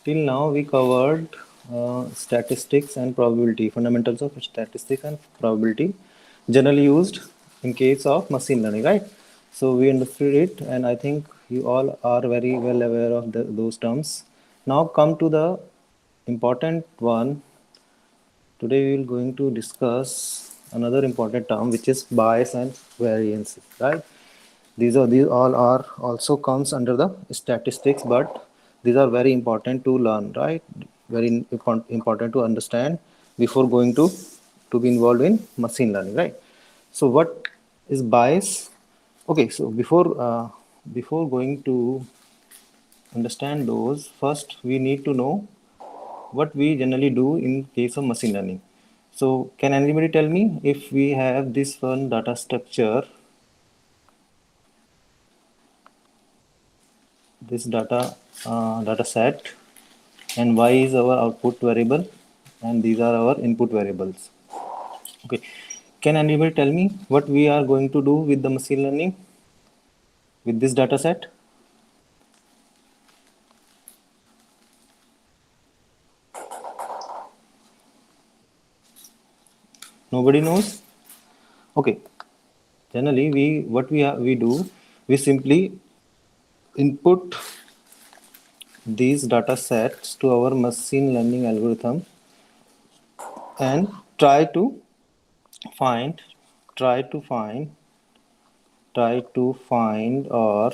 Till now, we covered statistics and probability, fundamentals of statistics and probability, generally used in case of machine learning, right? So we understood it, and I think you all are very well aware of those terms. Now come to the important one. Today we will going to discuss another important term, which is bias and variance, right? These all are also comes under the statistics, but these are very important to learn, right? Very important to understand before going to be involved in machine learning, right? So what is bias? Okay, so before going to understand those, first we need to know what we generally do in case of machine learning. So can anybody tell me, if we have this one data structure, this data set, and y is our output variable, and these are our input variables. Okay, can anybody tell me what we are going to do with the machine learning with this data set? Nobody knows. Okay, generally we do, we simply input these data sets to our machine learning algorithm and find try to find or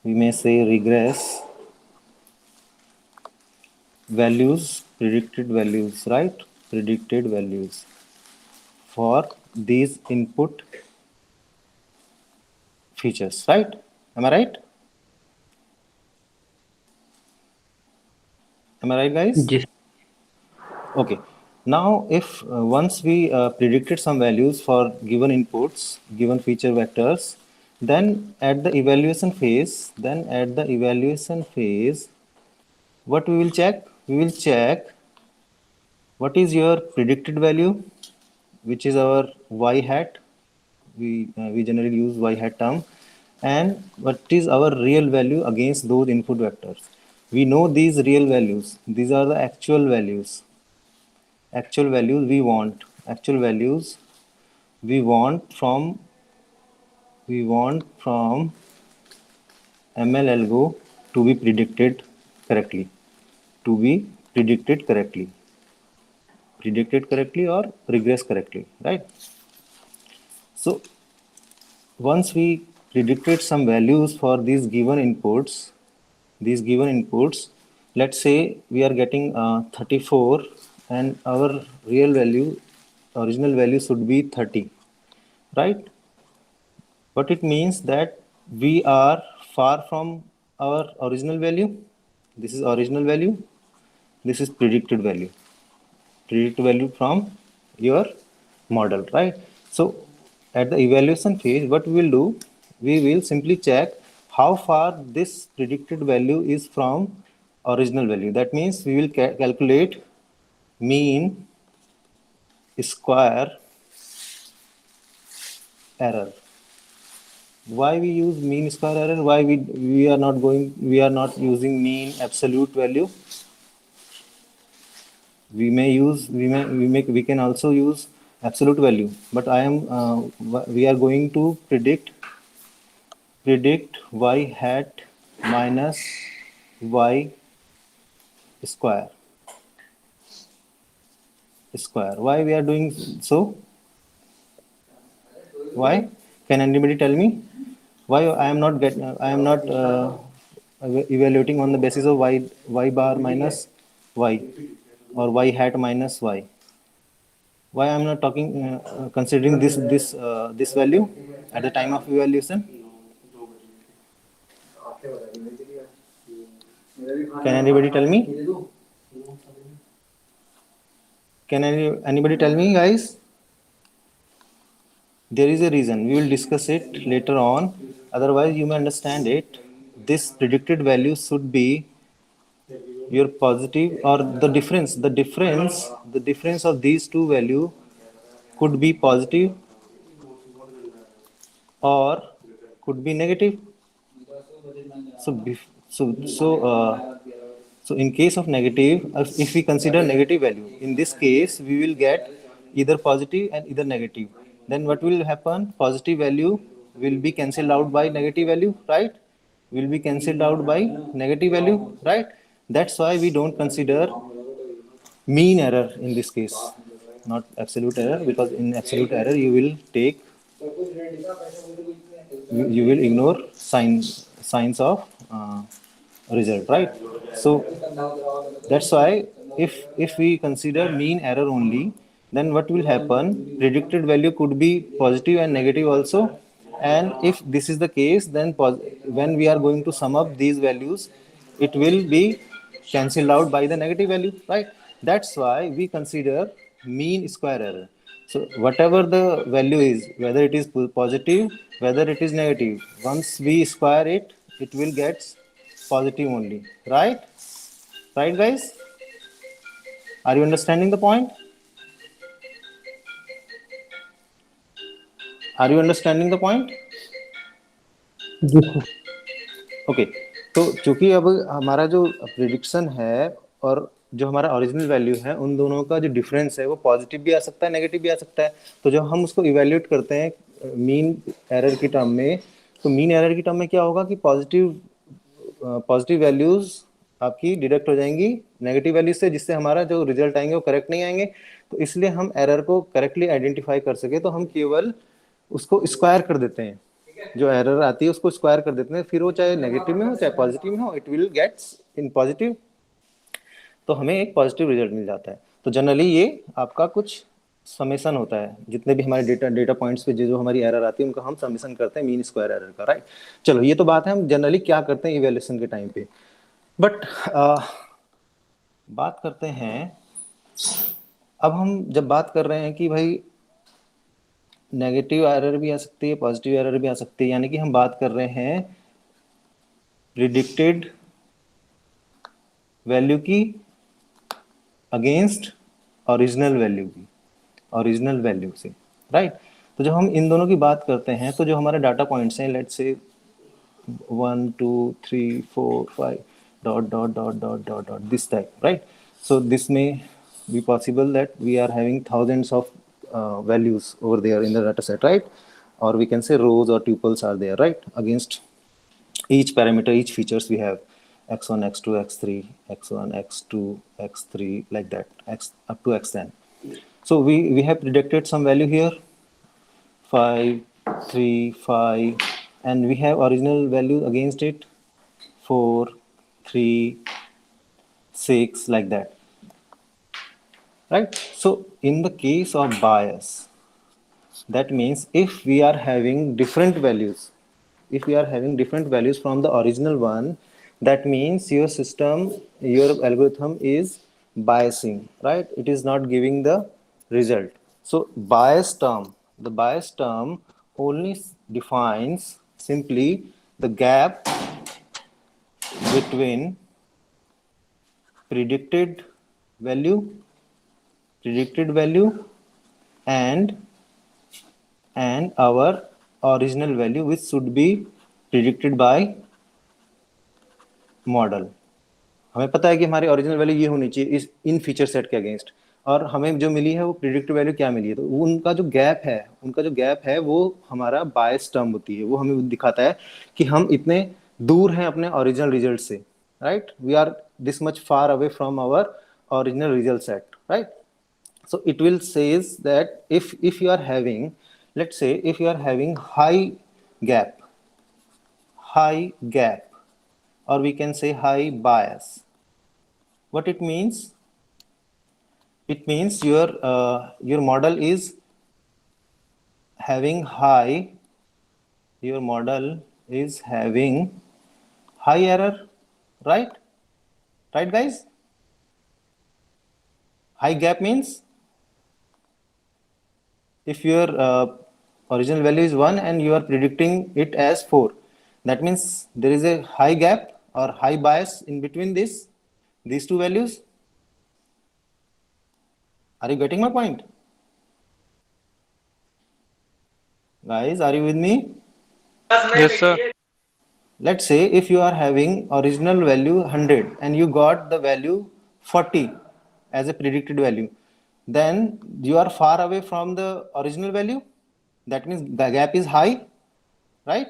we may say regress values, predicted values, right? Predicted values for these input features, right? Am I right? Am I right, guys? Yes. Okay. Now, if once we predicted some values for given inputs, given feature vectors, then at the evaluation phase, what we will check? We will check what is your predicted value, which is our y hat. We generally use y hat term, and what is our real value against those input vectors. We know these real values. These are the actual values. Actual values we want. Actual values we want from ML algo to be predicted correctly. To be predicted correctly. Predicted correctly or regress correctly, right? So once we predicted some values for these given inputs, let's say we are getting 34, and our real value, original value should be 30, right? But it means that we are far from our original value. This is original value. This is predicted value from your model, right? So at the evaluation phase, what we will do, we will simply check how far this predicted value is from original value. That means we will calculate mean square error. Why we use mean square error? Why we are not using mean absolute value? We can also use absolute value, but we are going to predict y hat minus y square. Why we are doing so? Why? Can anybody tell me why I am not evaluating on the basis of y bar minus y, or y hat minus y? Why I'm not talking considering this value at the time of evaluation? Can anybody tell me? Can anybody tell me, guys? There is a reason. We will discuss it later on. Otherwise, you may understand it. This predicted value should be your positive, or the difference of these two value could be positive or could be negative. So, So in case of negative, if we consider negative value, in this case, we will get either positive and either negative. Then what will happen? Positive value will be cancelled out by negative value, right? Will be cancelled out by negative value, right? That's why we don't consider mean error in this case, not absolute error, because in absolute error you will take, you will ignore signs of result, right? So that's why if we consider mean error only, then what will happen? Predicted value could be positive and negative also, and if this is the case, then when we are going to sum up these values, it will be cancelled out by the negative value, right? That's why we consider mean square error. So whatever the value is, whether it is positive, whether it is negative, once we square it, it will get positive only, right? Right, guys? Are you understanding the point? Are you understanding the point? जी sir. Okay तो चूंकि अब हमारा जो prediction है और जो हमारा ओरिजिनल वैल्यू है, उन दोनों का जो डिफरेंस है वो पॉजिटिव भी आ सकता है, नेगेटिव भी आ सकता है। तो जब हम उसको इवेल्युएट करते हैं मीन एरर की टर्म में, तो मीन एरर की टर्म में क्या होगा कि पॉजिटिव वैल्यूज आपकी डिडक्ट हो जाएंगी नेगेटिव वैल्यूज से, जिससे हमारा जो रिजल्ट आएंगे वो करेक्ट नहीं आएंगे। तो इसलिए हम एरर को करेक्टली आइडेंटिफाई कर सके तो हम केवल उसको स्क्वायर कर देते हैं, जो एरर आती है उसको स्क्वायर कर देते हैं, फिर वो चाहे नेगेटिव में हो चाहे पॉजिटिव में हो, it will gets in positive, तो हमें एक पॉजिटिव रिजल्ट मिल जाता है। तो जनरली ये आपका कुछ समेशन होता है, जितने भी हमारे डेटा पॉइंट्स पे जो हमारी एरर आती है उनका हम समेशन करते हैं मीन स्क्वायर एरर का, राइट? चलो ये तो बात है हम जनरली क्या करते हैं इवेल्यूएशन के टाइम पे। बट बात करते हैं, अब हम जब बात कर रहे हैं कि भाई नेगेटिव एरर भी आ सकती है, पॉजिटिव एरर भी आ सकती है, यानी कि हम बात कर रहे हैं प्रिडिक्टेड वैल्यू की अगेंस्ट ओरिजिनल वैल्यू की, ओरिजिनल वैल्यू से, राइट? तो जब हम इन दोनों की बात करते हैं तो जो हमारे डाटा पॉइंट्स हैं, let's say 1 2 3 4 5 dot dot dot dot dot dot this type, right? So this may be possible that we are having thousands of values over there in the data set, right? Or we can say rows or tuples are there, right? Against each parameter, each features we have x1 x2 x3 x1 x2 x3 like that, x up to xn. So we have predicted some value here, 5 3 5, and we have original value against it, 4 3 6, like that, right? So in the case of bias, that means if we are having different values, if we are having different values from the original one, that means your system, your algorithm is biasing, right? It is not giving the result. So bias term, the bias term only defines simply the gap between predicted value predicted value and our original value, which should be predicted by model. हमें पता है कि हमारी original value ये होनी चाहिए इस इन feature set के अगेंस्ट, और हमें जो मिली है वो प्रिडिक्टेड वैल्यू क्या मिली है, तो उनका जो गैप है वो हमारा बायस टर्म होती है, वो हमें दिखाता है कि हम इतने दूर हैं अपने ओरिजिनल रिजल्ट से, right? We are this much far away from our original result set, right? So it will says that if you are having, let's say if you are having high gap, or we can say high bias, what it means? It means your model is having high, your model is having high error, right? Right, guys? High gap means if your original value is 1 and you are predicting it as 4, that means there is a high gap or high bias in between these two values. Are you getting my point? Guys, are you with me? Yes, sir. Let's say if you are having original value 100 and you got the value 40 as a predicted value, then you are far away from the original value. That means the gap is high, right?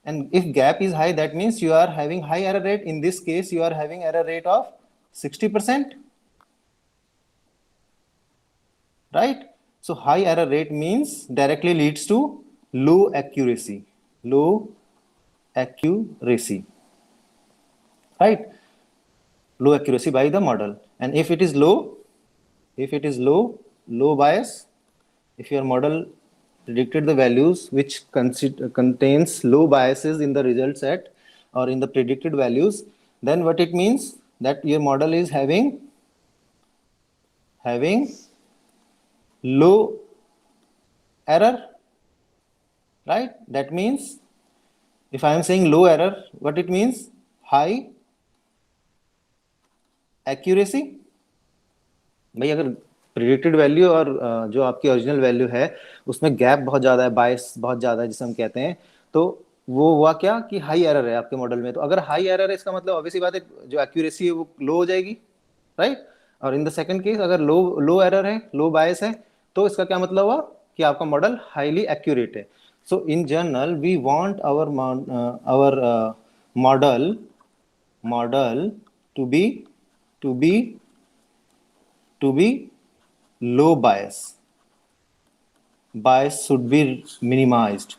And if gap is high, that means you are having high error rate. In this case, you are having error rate of 60%, right? So high error rate means directly leads to low accuracy, low accuracy, right? Low accuracy by the model. And if it is low, low bias, if your model predicted the values which contains low biases in the result set or in the predicted values, then what it means that your model is having low error, right? That means if I am saying low error, what it means? High accuracy. भाई अगर predicted value और जो आपकी original value है उसमें gap बहुत ज़्यादा है, बायस बहुत ज़्यादा है जिसे हम कहते हैं, तो वो हुआ क्या कि हाई एरर है आपके मॉडल में। तो अगर हाई एरर है इसका मतलब ऑब्वियसली बात है जो एक्यूरेसी है वो लो हो जाएगी, राइट? और इन द सेकंड केस अगर लो लो एरर है, लो बायस है, तो इसका क्या मतलब हुआ कि आपका मॉडल हाईली एक्यूरेट है। So in general we want our model model to be to be to be low bias. Bias should be minimized,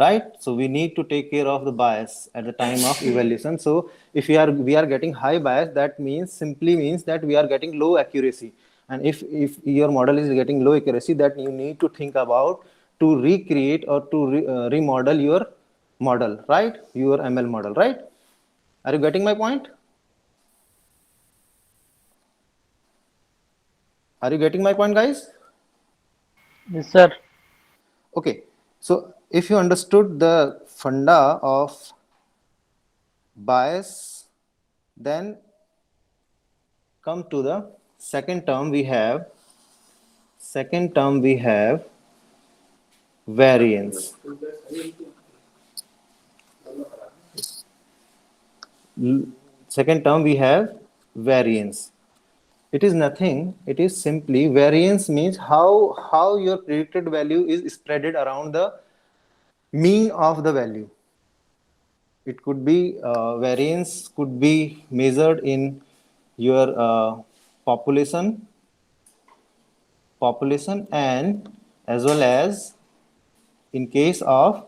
right? So we need to take care of the bias at the time of evaluation. So if we are getting high bias, that simply means that we are getting low accuracy. And if your model is getting low accuracy, that you need to think about to recreate or to remodel your model, right? Your ML model, right? Are you getting my point? Are you getting my point, guys? Yes, sir. Okay, so if you understood the funda of bias, then come to the second term we have variance. Second term we have variance. It is nothing, it is simply variance means how your predicted value is spreaded around the mean of the value. It could be variance could be measured in your population and as well as in case of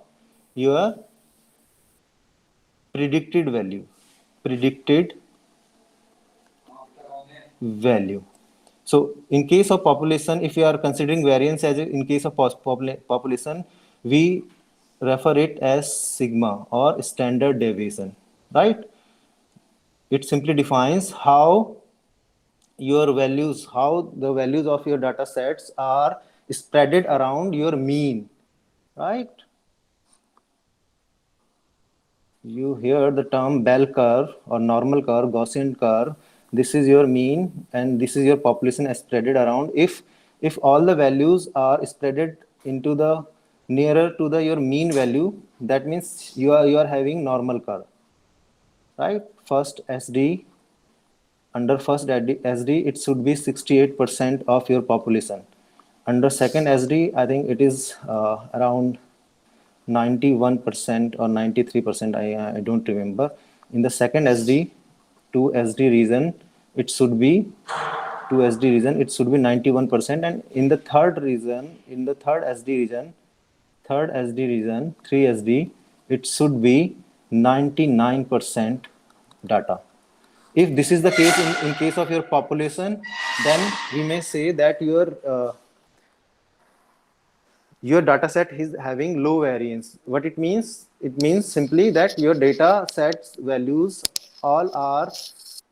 your predicted value. So in case of population, if you are considering variance as in case of population, we refer it as sigma or standard deviation, right? It simply defines how the values of your data sets are spreaded around your mean, right? You hear the term bell curve or normal curve, Gaussian curve. This is your mean and this is your population spreaded around. If all the values are spreaded into the nearer to the your mean value, that means you are having normal curve, right? First SD, under first SD, it should be 68% of your population. Under second SD, I think it is around 91% or 93%. I don't remember. In the second SD, 2 SD region, it should be 2 SD region. It should be 91%, and in the third region, third SD region, 3 SD, it should be 99% data. If this is the case in case of your population, then we may say that your data set is having low variance. What it means? It means simply that your data sets values all are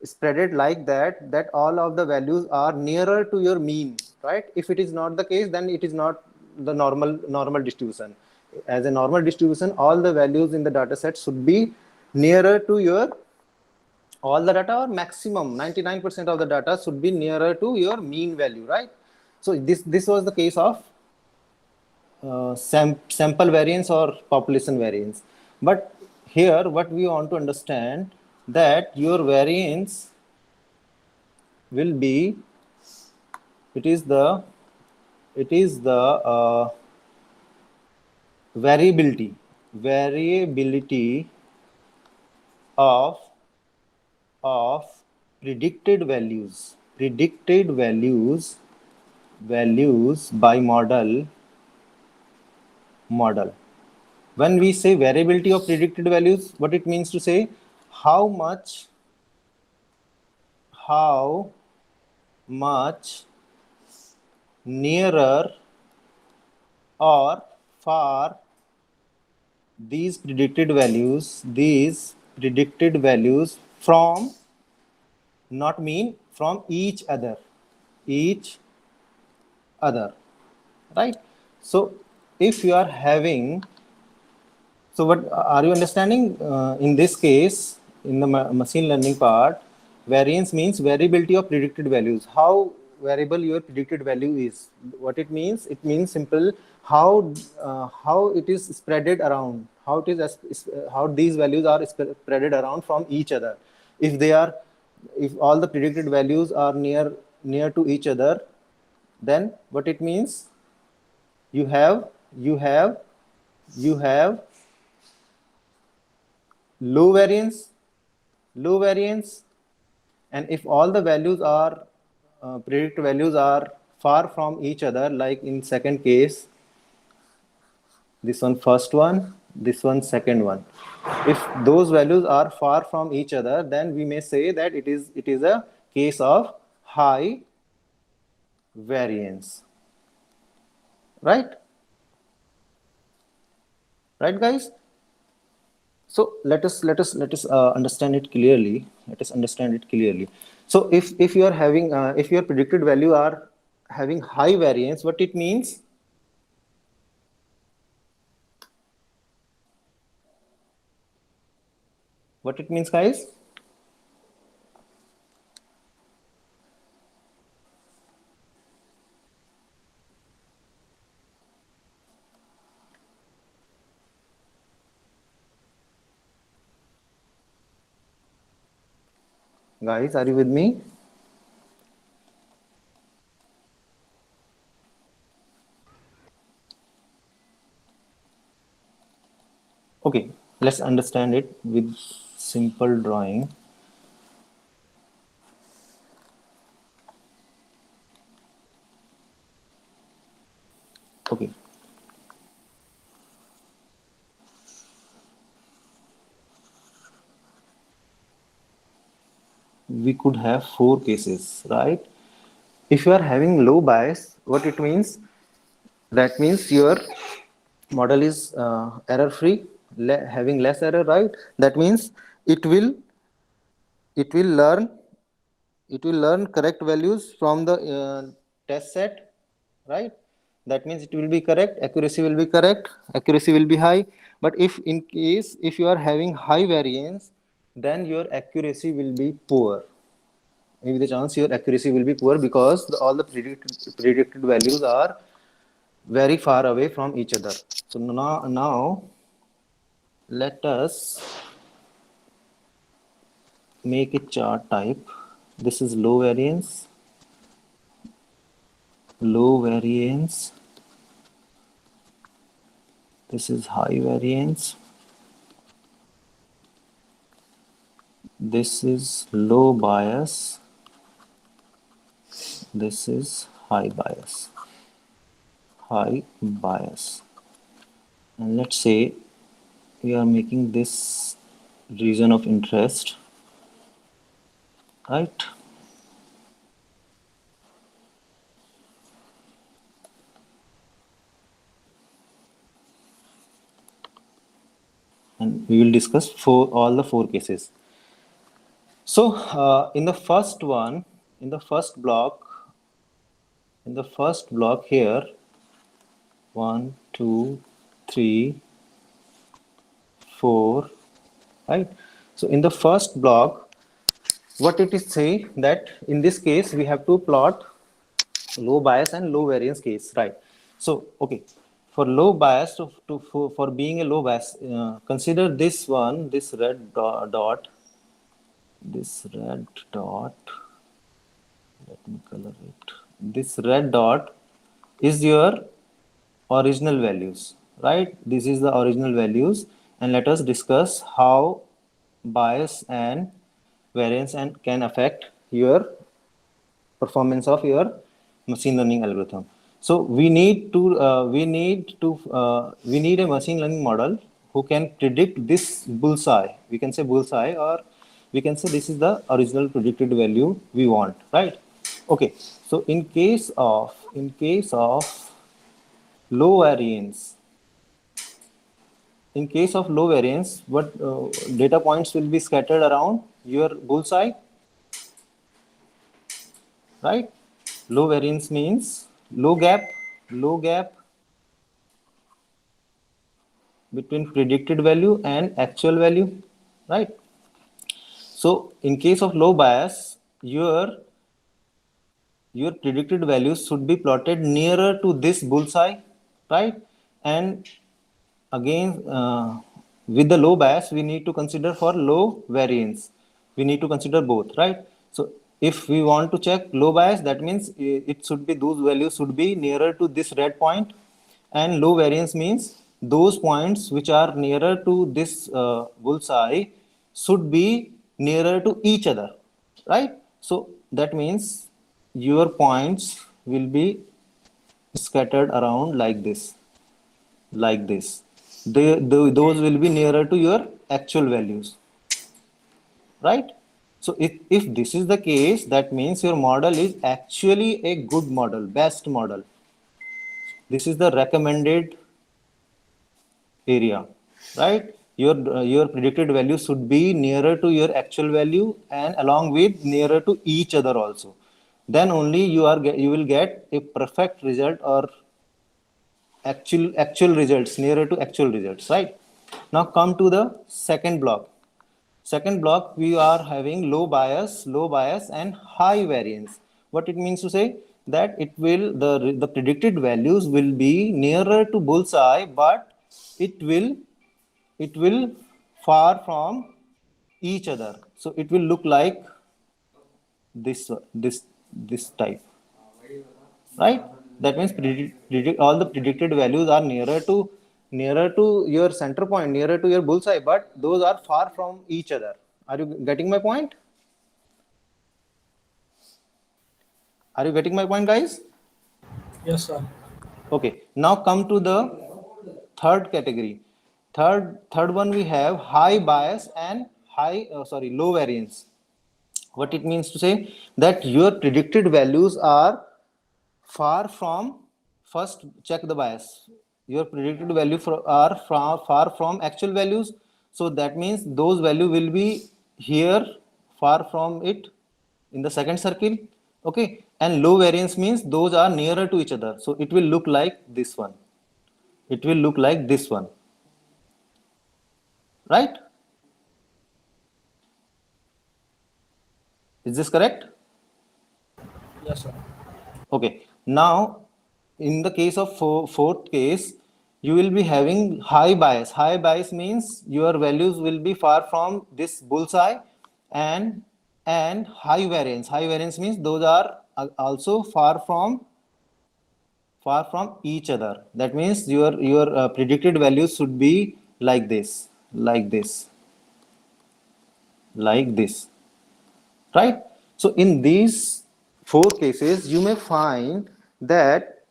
spreaded like that all of the values are nearer to your mean, right? If it is not the case, then it is not the normal distribution. As a normal distribution, all the values in the data set should be nearer to your all the data, or maximum 99% of the data should be nearer to your mean value, right? So this was the case of sample variance or population variance. But here what we want to understand, that your variance will be, it is the variability of predicted values by model. When we say variability of predicted values, what it means to say, how much nearer or far these predicted values from, not mean from each other, right? So if you are having, so what are you understanding? In this case, in the machine learning part, variance means variability of predicted values. How variable your predicted value is. What it means? It means simple, how it is spreaded around. How it is how these values are spreaded around from each other. If they are, if all the predicted values are near to each other, then what it means? You have low variance, and if all the values are predicted values are far from each other, like in second case, this one first one, this one second one, if those values are far from each other, then we may say that it is a case of high variance, right guys? So let us understand it clearly. So if you are having if your predicted value are having high variance, what it means? What it means, guys? Guys, are you with me? Okay, let's understand it with simple drawing. Okay. We could have 4 cases, right? If you are having low bias, what it means? That means your model is error free, having less error, right? That means it will learn correct values from the test set, right? That means it will be correct, accuracy will be correct, accuracy will be high. But if in case if you are having high variance, then your accuracy will be poor. Maybe the chance your accuracy will be poor because all the predicted values are very far away from each other. So now let us make a chart type. This is low variance, this is high variance, this is low bias, this is high bias, and let's say we are making this region of interest, right? And we will discuss for all the 4 cases. So in the first one, in the first block here, 1, 2, 3, 4, right? So in the first block, what it is say that in this case we have to plot low bias and low variance case, right? So okay, for low bias for being a low bias, consider this one, this red dot, this red dot. Let me color it. This red dot is your original values, right? This is the original values, and let us discuss how bias and variance and can affect your performance of your machine learning algorithm. So we need a machine learning model who can predict this bullseye. We can say bullseye, or we can say this is the original predicted value we want, right? Okay. So in case of low variance, in case of low variance, what data points will be scattered around your bullseye, right? Low variance means low gap between predicted value and actual value, right? So in case of low bias, your predicted values should be plotted nearer to this bullseye, right? And again, with the low bias, we need to consider for low variance. We need to consider both, right? So if we want to check low bias, that means it should be, those values should be nearer to this red point, and low variance means those points which are nearer to this bullseye should be nearer to each other, right? So that means your points will be scattered around like this. Those will be nearer to your actual values, right? So if this is the case, that means your model is actually a good model, best model. This is the recommended area, right? Your predicted value should be nearer to your actual value and along with nearer to each other also. Then only you will get a perfect result, or actual results, nearer to actual results, right? Now come to the second block. Second block, we are having low bias and high variance. What it means to say, that it will, the predicted values will be nearer to bullseye, but it will far from each other. So it will look like this type, right? That means all the predicted values are nearer to your center point, nearer to your bullseye, but those are far from each other. Are you getting my point? Are you getting my point, guys? Yes, sir. Okay. Now come to the third category. Third one, we have high bias and low variance. What it means to say, that your predicted values are far from, first check the bias, your predicted value are far from actual values. So that means those value will be here, far from it, in the second circle. Okay. And low variance means those are nearer to each other, so it will look like this one, it will look like this one, right? Is this correct? Yes, sir. Okay. Now, in the case of fourth case, you will be having high bias. High bias means your values will be far from this bullseye, and high variance. High variance means those are also far from each other. That means your predicted values should be like this, like this, like this, right? So in these four cases, you may find that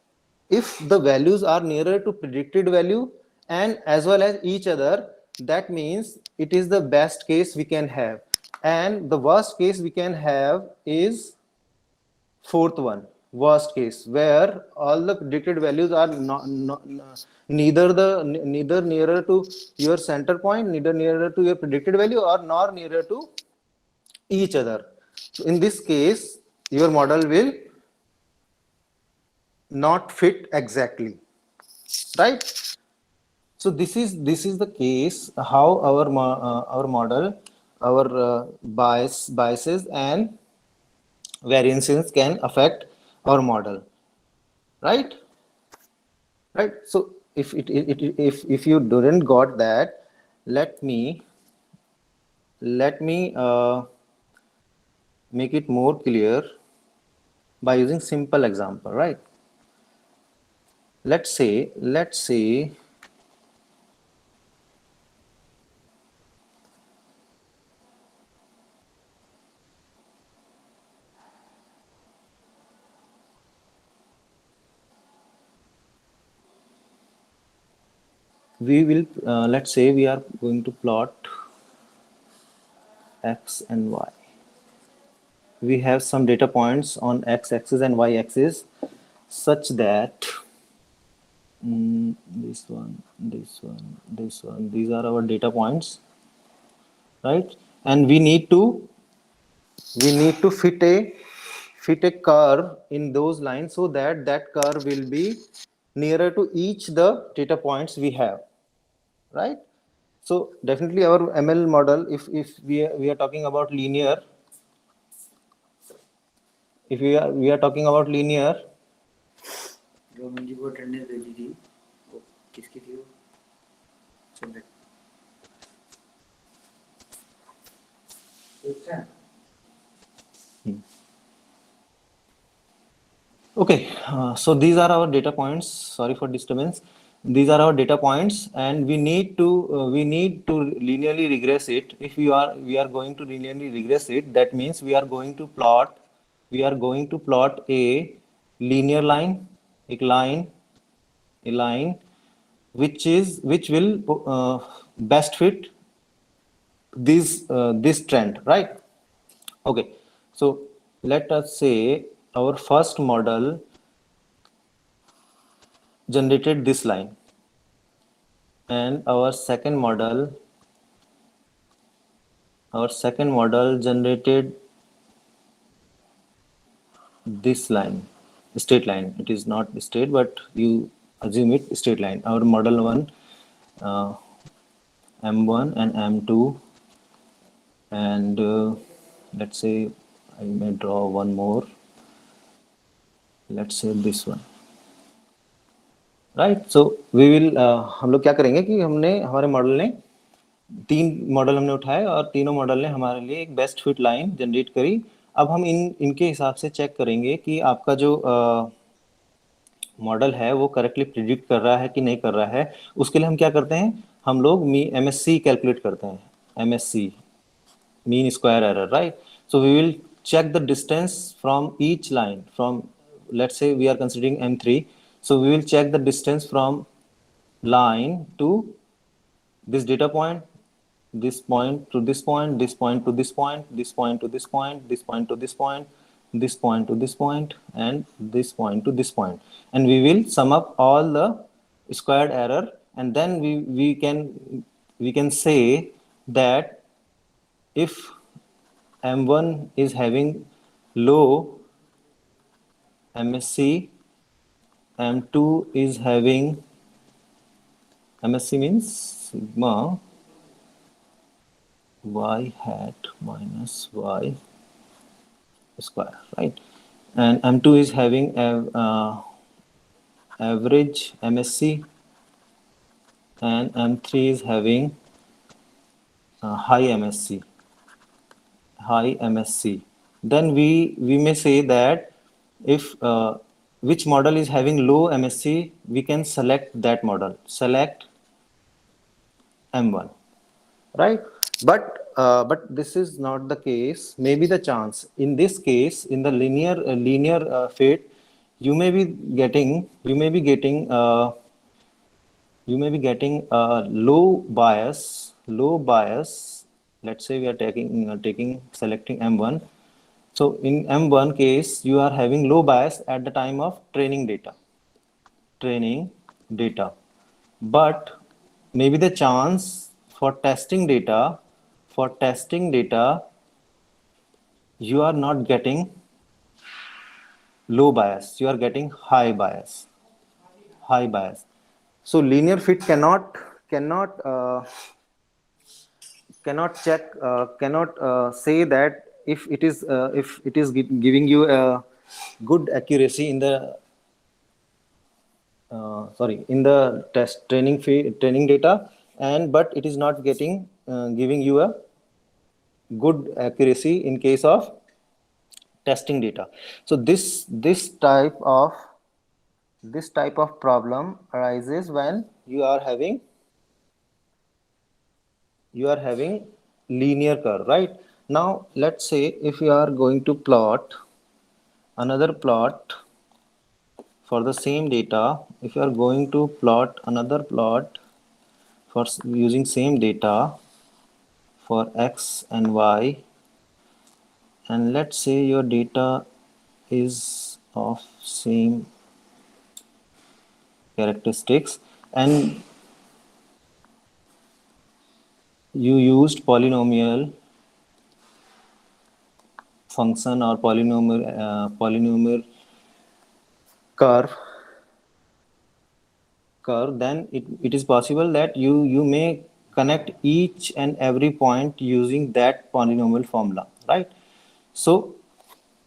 if the values are nearer to predicted value and as well as each other, that means it is the best case we can have. And the worst case we can have is fourth one, worst case, where all the predicted values are neither nearer to your center point, neither nearer to your predicted value, or nor nearer to each other. So in this case, your model will not fit exactly, right? So this is the case how our model, our biases and variances can affect our model, right? Right. So if you didn't got that, let me make it more clear by using simple example, right? Let's say we will let's say we are going to plot x and y. We have some data points on x-axis and y-axis such that this one, these are our data points, right? And we need to fit a curve in those lines so that that curve will be nearer to each the data points we have, right? So definitely our ML model, if we are talking about linear, if we are talking about linear, Roman ji को attendance भेजी थी वो किसकी थी वो submit अच्छा okay, so these are our data points. Sorry for disturbance. These are our data points, and we need to linearly regress it. If we are going to linearly regress it, that means we are going to plot a linear line, a line which will best fit this trend, right? Okay, so let us say our first model generated this line, and our second model generated this line, straight line. It is not straight, but you assume it straight line. Our model one, M1 and M2, and let's say I may draw one more. Let's say this one. Right so we will हम लोग क्या करेंगे कि हमारे model ने 3 model हमने उठाए और तीनों मॉडल ने हमारे लिए एक बेस्ट फिट लाइन जनरेट करी। अब हम इनके हिसाब से चेक करेंगे कि आपका जो मॉडल है वो करेक्टली प्रिडिक्ट कर रहा है कि नहीं कर रहा है। उसके लिए हम क्या करते हैं, हम लोग MSC कैलकुलेट करते हैं, MSC mean square error, right? So we will check the distance from each line. From, let's say we are considering M3, so we will check the distance from line to this data point, this point to this point, this point to this point, this point to this point, this point to this point, this point to this point, and this point to this point, and we will sum up all the squared error, and then we can say that if M1 is having low MSC, M2 is having, MSC means sigma y hat minus y square, right? And M2 is having average MSC, and M3 is having high MSC. Then we may say that if which model is having low MSC, we can select that model, select M1, right? But this is not the case. Maybe the chance in this case, in the linear fit, you may be getting low bias. Let's say we are selecting M1. So in M1 case, you are having low bias at the time of training data. But maybe the chance for testing data, you are not getting low bias, you are getting high bias. So linear fit cannot check, cannot say that if it is giving you a good accuracy in the in the training data, and but it is not getting giving you a good accuracy in case of testing data. So this type of problem arises when you are having linear curve, right? Now let's say if you are going to plot another plot for the same data, if you are going to plot another plot for using same data for x and y, and let's say your data is of same characteristics, and you used polynomial function or polynomial curve, then it is possible that you may connect each and every point using that polynomial formula, right? So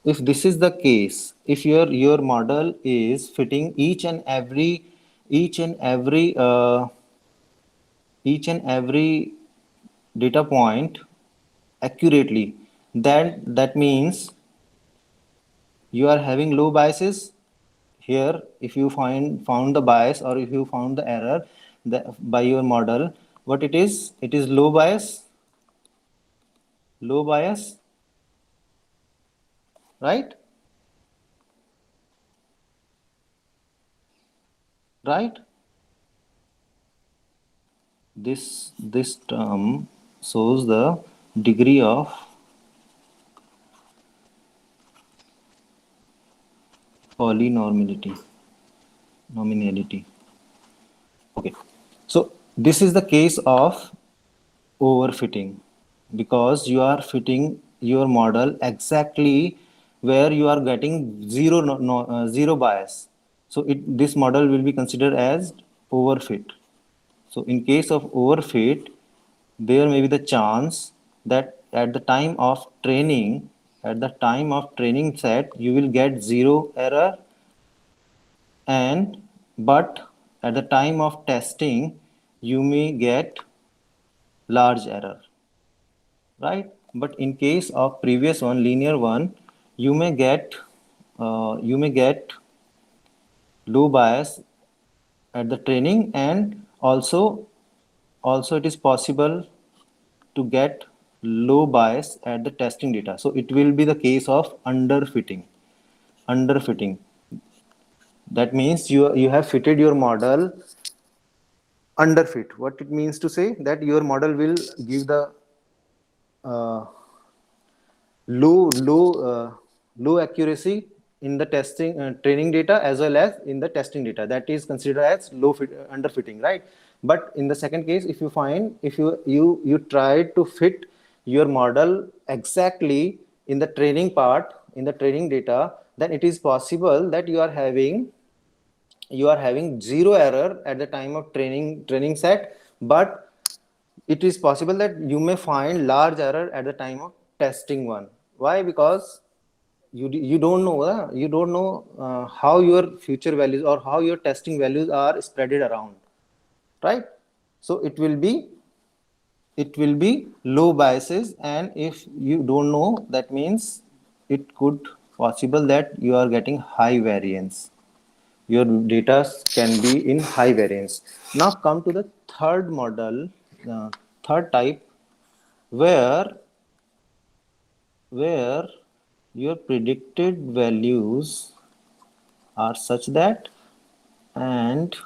if this is the case, if your model is fitting each and every each and every data point accurately, then that means you are having low biases here. If you found the bias, or if you found the error by your model, what it is low bias, right? Right, this term shows the degree of polynormality nominality. Okay, so this is the case of overfitting, because you are fitting your model exactly where you are getting zero bias. So this model will be considered as overfit. So in case of overfit, there may be the chance that at the time of training set, you will get zero error, and but at the time of testing, you may get large error, right? But in case of previous one, linear one, you may get low bias at the training, and also it is possible to get low bias at the testing data. So it will be the case of underfitting. That means you have fitted your model underfit. What it means to say that your model will give the uh, low accuracy in the testing training data as well as in the testing data. That is considered as underfitting, right? But in the second case, if you find, if you try to fit your model exactly in the training part, in the training data, then it is possible that you are having zero error at the time of training set, but it is possible that you may find large error at the time of testing one. Why? Because you don't know how your future values or how your testing values are spreaded around, right? So it will be low biases, and if you don't know, that means it could possible that you are getting high variance. Your data can be in high variance. Now come to the third model, third type, where where your predicted values are such that, and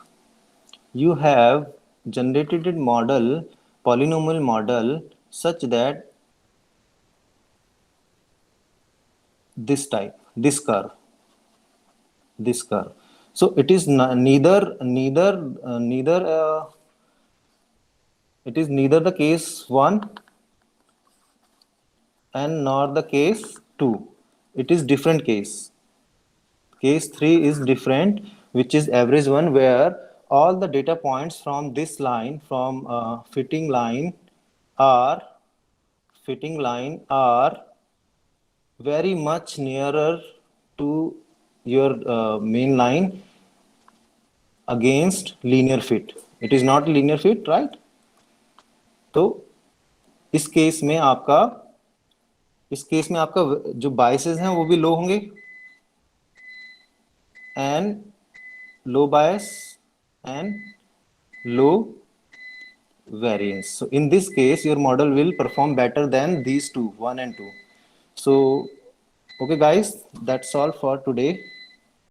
you have generated a model, polynomial model, such that this curve. So it is neither it is neither the case 1 and nor the case 2. It is different case. Case 3 is different, which is average one, where all the data points from this line, from are fitting line are very much nearer to your main line, against linear fit. It is not linear fit, right? तो इस case में आपका जो biases हैं वो भी लो होंगे, and low bias and low variance. So in this case, your model will perform better than these two, 1 and 2. So, okay guys, that's all for today.